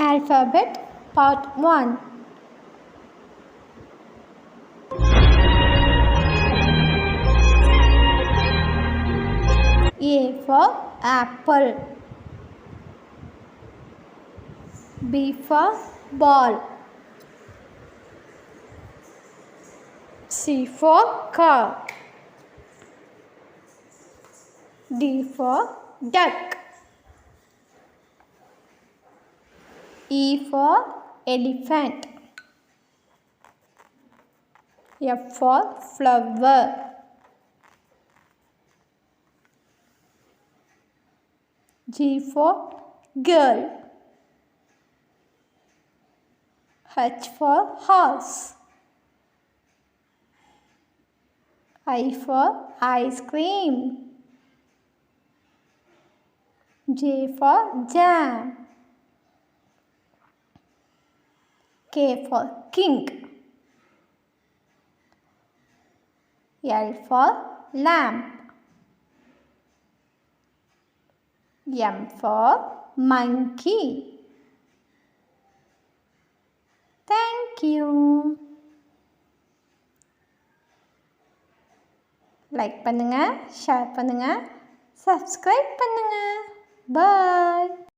Alphabet Part 1. A for apple. B for ball. C for car. D for duck. E for elephant. F for flower. G for girl. H for horse. I for ice cream. J for jam. K for king. L for lamp. M for monkey. Thank you. Like பண்ணுங்க, share பண்ணுங்க, subscribe பண்ணுங்க. பாய்.